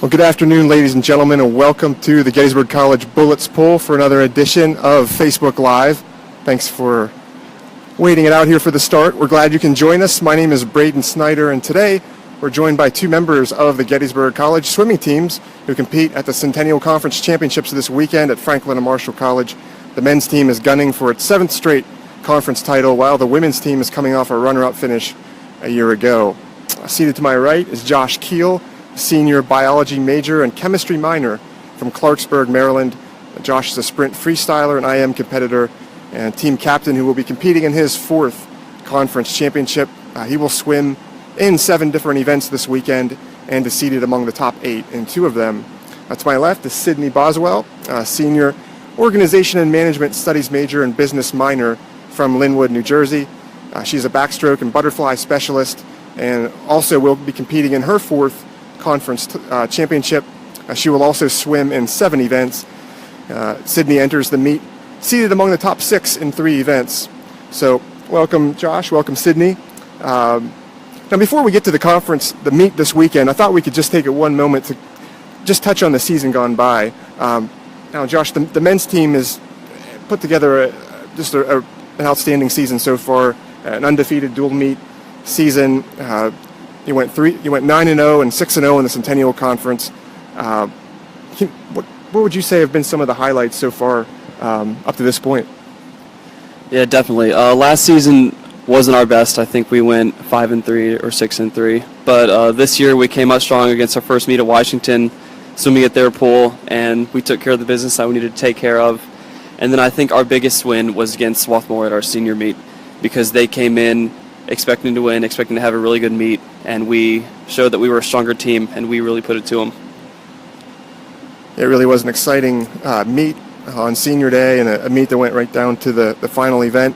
Well, good afternoon, ladies and gentlemen, and welcome to the Gettysburg College Bullets Poll for another edition of Facebook Live. Thanks for waiting it out here for the start. We're glad you can join us. My name is Braden Snyder, and today we're joined by two members of the Gettysburg College swimming teams who compete at the Centennial Conference Championships this weekend at Franklin and Marshall College. The men's team is gunning for its seventh straight conference title, while the women's team is coming off a runner-up finish a year ago. Seated to my right is Josh Kiehl, senior biology major and chemistry minor from Clarksburg, Maryland. Josh is a sprint freestyler and IM competitor and team captain who will be competing in his fourth conference championship. He will swim in 7 different events this weekend and is seated among the top 8 in 2 of them. To my left is Sydney Boswell, senior organization and management studies major and business minor from Linwood, New Jersey. She's a backstroke and butterfly specialist and also will be competing in her fourth conference championship. She will also swim in 7 events. Sydney enters the meet seated among the top 6 in 3 events. So welcome, Josh. Welcome, Sydney. Now, before we get to the meet this weekend, I thought we could just take one moment to just touch on the season gone by. Now, Josh, the men's team has put together an outstanding season so far, an undefeated dual meet season. You went 9-0 and 6-0 in the Centennial Conference. What would you say have been some of the highlights so far up to this point? Yeah, definitely. Last season wasn't our best. I think we went 5-3 or 6-3. But this year we came out strong against our first meet at Washington, swimming at their pool, and we took care of the business that we needed to take care of. And then I think our biggest win was against Swarthmore at our senior meet, because they came in expecting to win, expecting to have a really good meet, and we showed that we were a stronger team, and we really put it to them. It really was an exciting meet on senior day, and a meet that went right down to the final event.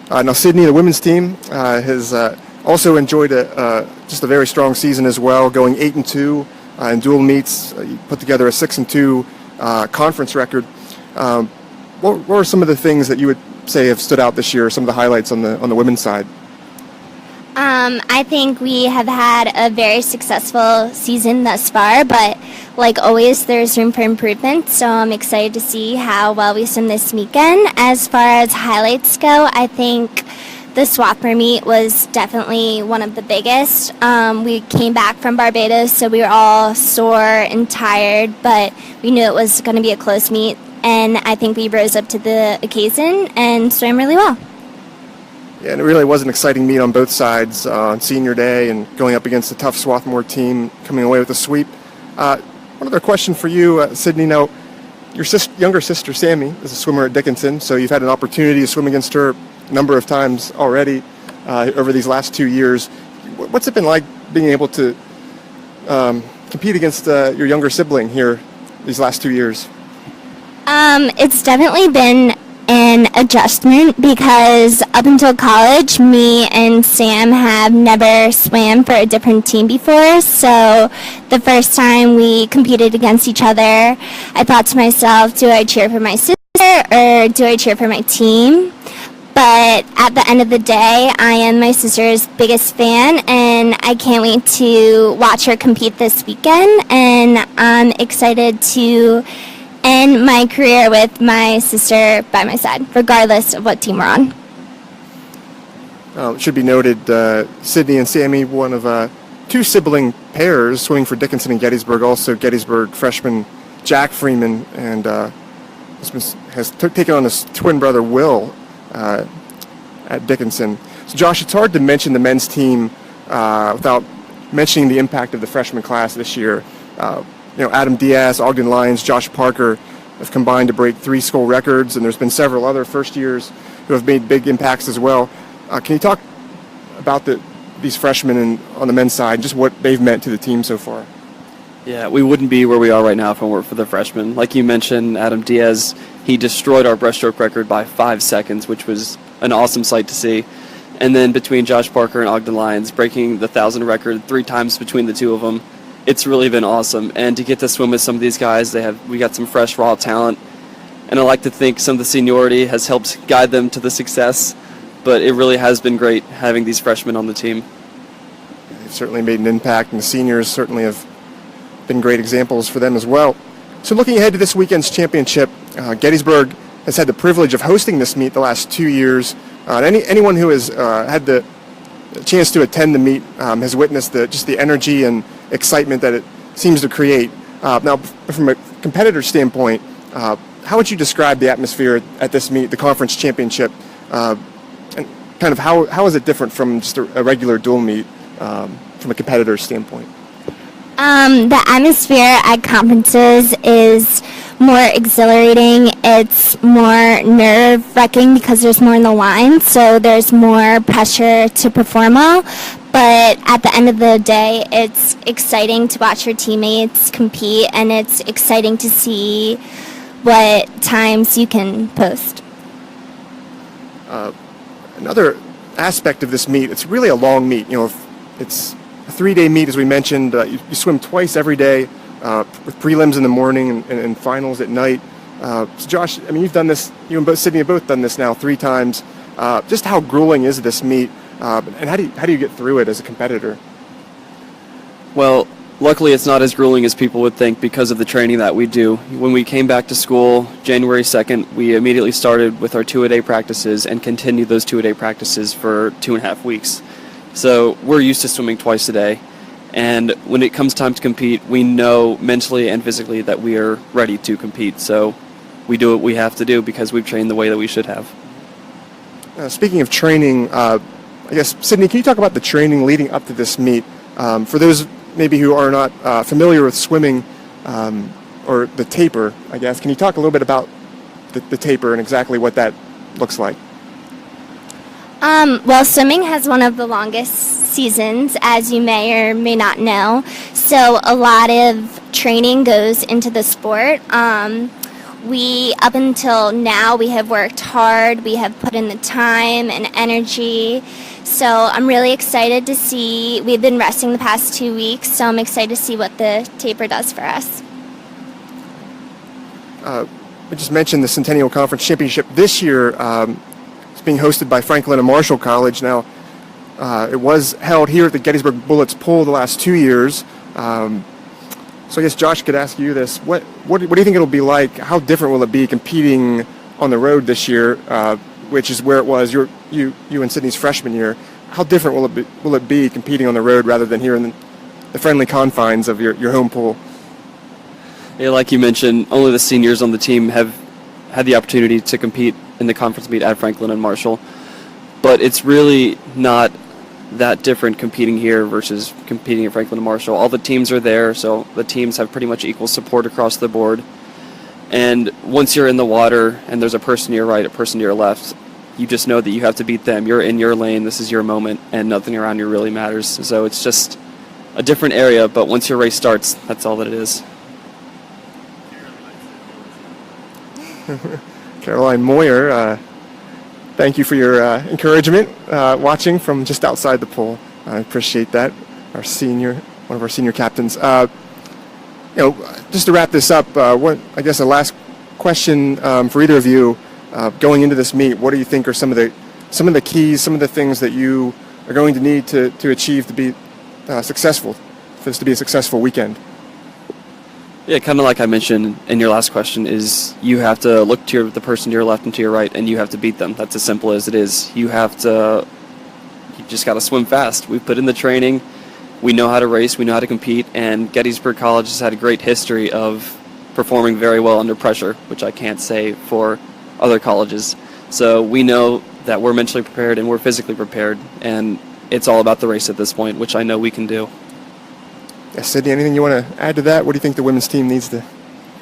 Now, Sydney, the women's team, has also enjoyed just a very strong season as well, going 8-2 in dual meets. You put together a 6-2 conference record. What were some of the things that you would say have stood out this year, some of the highlights on the women's side? I think we have had a very successful season thus far, but like always, there's room for improvement, so I'm excited to see how well we swim this weekend. As far as highlights go, I think the Swarthmore meet was definitely one of the biggest. We came back from Barbados, so we were all sore and tired, but we knew it was going to be a close meet, and I think we rose up to the occasion and swam really well. Yeah, and it really was an exciting meet on both sides on senior day and going up against a tough Swarthmore team, coming away with a sweep. One other question for you, Sydney. Now, your younger sister, Sammy, is a swimmer at Dickinson, so you've had an opportunity to swim against her a number of times already over these last 2 years. What's it been like being able to compete against your younger sibling here these last 2 years? It's definitely been an adjustment, because up until college, me and Sam have never swam for a different team before. So the first time we competed against each other, I thought to myself, do I cheer for my sister or do I cheer for my team? But at the end of the day, I am my sister's biggest fan, and I can't wait to watch her compete this weekend, and I'm excited to end my career with my sister by my side, regardless of what team we're on. It should be noted, Sydney and Sammy, one of 2 sibling pairs swimming for Dickinson and Gettysburg, also Gettysburg freshman Jack Freeman, and has taken on his twin brother Will at Dickinson. So Josh, it's hard to mention the men's team without mentioning the impact of the freshman class this year. Adam Diaz, Ogden Lyons, Josh Parker have combined to break 3 school records, and there's been several other first years who have made big impacts as well. Can you talk about these freshmen on the men's side, just what they've meant to the team so far? Yeah, we wouldn't be where we are right now if it weren't for the freshmen. Like you mentioned, Adam Diaz, he destroyed our breaststroke record by 5 seconds, which was an awesome sight to see. And then between Josh Parker and Ogden Lyons, breaking the 1,000 record 3 times between the 2 of them, it's really been awesome. And to get to swim with some of these guys, we got some fresh, raw talent. And I like to think some of the seniority has helped guide them to the success. But it really has been great having these freshmen on the team. They've certainly made an impact, and the seniors certainly have been great examples for them as well. So looking ahead to this weekend's championship, Gettysburg has had the privilege of hosting this meet the last 2 years. Anyone who has had the chance to attend the meet has witnessed just the energy and excitement that it seems to create. Now, from a competitor standpoint, how would you describe the atmosphere at this meet, the conference championship, and kind of how is it different from just a regular dual meet from a competitor standpoint? The atmosphere at conferences is more exhilarating. It's more nerve-wracking because there's more on the line, so there's more pressure to perform well. But at the end of the day, it's exciting to watch your teammates compete, and it's exciting to see what times you can post. Another aspect of this meet, it's really a long meet. It's a 3-day meet, as we mentioned. You swim twice every day, with prelims in the morning and finals at night. So Josh, I mean, you've done this. You and Sydney have both done this now 3 times. Just how grueling is this meet, and how do you get through it as a competitor? Well, luckily it's not as grueling as people would think because of the training that we do. When we came back to school January 2nd, we immediately started with our 2-a-day practices and continued those 2-a-day practices for 2.5 weeks. So we're used to swimming twice a day. And when it comes time to compete, we know mentally and physically that we are ready to compete. So we do what we have to do because we've trained the way that we should have. Speaking of training, I guess, Sydney, can you talk about the training leading up to this meet? For those maybe who are not familiar with swimming or the taper, I guess, can you talk a little bit about the taper and exactly what that looks like? Well, swimming has one of the longest seasons, as you may or may not know. So a lot of training goes into the sport. Up until now, we have worked hard. We have put in the time and energy. So I'm really excited to see. We've been resting the past 2 weeks, so I'm excited to see what the taper does for us. We just mentioned the Centennial Conference Championship this year. It's being hosted by Franklin and Marshall College. Now, it was held here at the Gettysburg Bullets Pool the last 2 years. So I guess Josh could ask you this: What do you think it'll be like? How different will it be competing on the road this year, which is where it was you and Sydney's freshman year? How different will it be competing on the road rather than here in the friendly confines of your home pool? Yeah, like you mentioned, only the seniors on the team have had the opportunity to compete in the conference meet at Franklin and Marshall. But it's really not that different competing here versus competing at Franklin and Marshall. All the teams are there, so the teams have pretty much equal support across the board. And once you're in the water and there's a person to your right, a person to your left, you just know that you have to beat them. You're in your lane, this is your moment, and nothing around you really matters. So it's just a different area, but once your race starts, that's all that it is. Caroline Moyer, thank you for your encouragement watching from just outside the pool. I appreciate that. One of our senior captains. Just to wrap this up, a last question for either of you going into this meet. What do you think are some of the keys, some of the things that you are going to need to achieve to be successful, for this to be a successful weekend? Yeah, kind of like I mentioned in your last question, is you have to look to the person to your left and to your right, and you have to beat them. That's as simple as it is. You just got to swim fast. We've put in the training. We know how to race. We know how to compete. And Gettysburg College has had a great history of performing very well under pressure, which I can't say for other colleges. So we know that we're mentally prepared and we're physically prepared, and it's all about the race at this point, which I know we can do. Yeah, Sydney, anything you want to add to that? What do you think the women's team needs to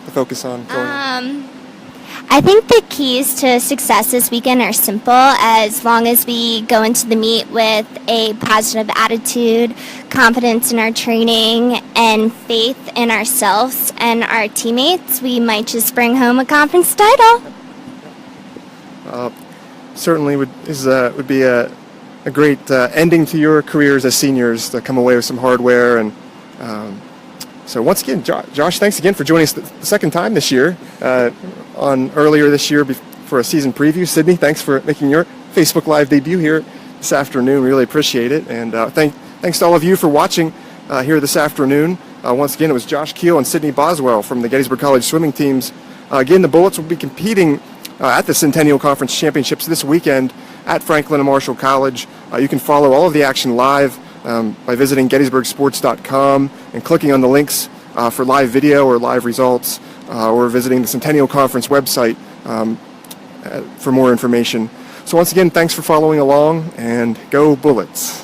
focus on? I think the keys to success this weekend are simple. As long as we go into the meet with a positive attitude, confidence in our training, and faith in ourselves and our teammates, we might just bring home a conference title. Certainly would be a great ending to your careers as seniors, to come away with some hardware. And so once again, Josh, thanks again for joining us the second time this year, earlier this year for a season preview. Sydney, thanks for making your Facebook Live debut here this afternoon. We really appreciate it. And thanks to all of you for watching here this afternoon. Once again, it was Josh Kiehl and Sydney Boswell from the Gettysburg College swimming teams. Again, the Bullets will be competing at the Centennial Conference Championships this weekend at Franklin and Marshall College. You can follow all of the action live by visiting gettysburgsports.com and clicking on the links for live video or live results, or visiting the Centennial Conference website for more information. So once again, thanks for following along, and go Bullets.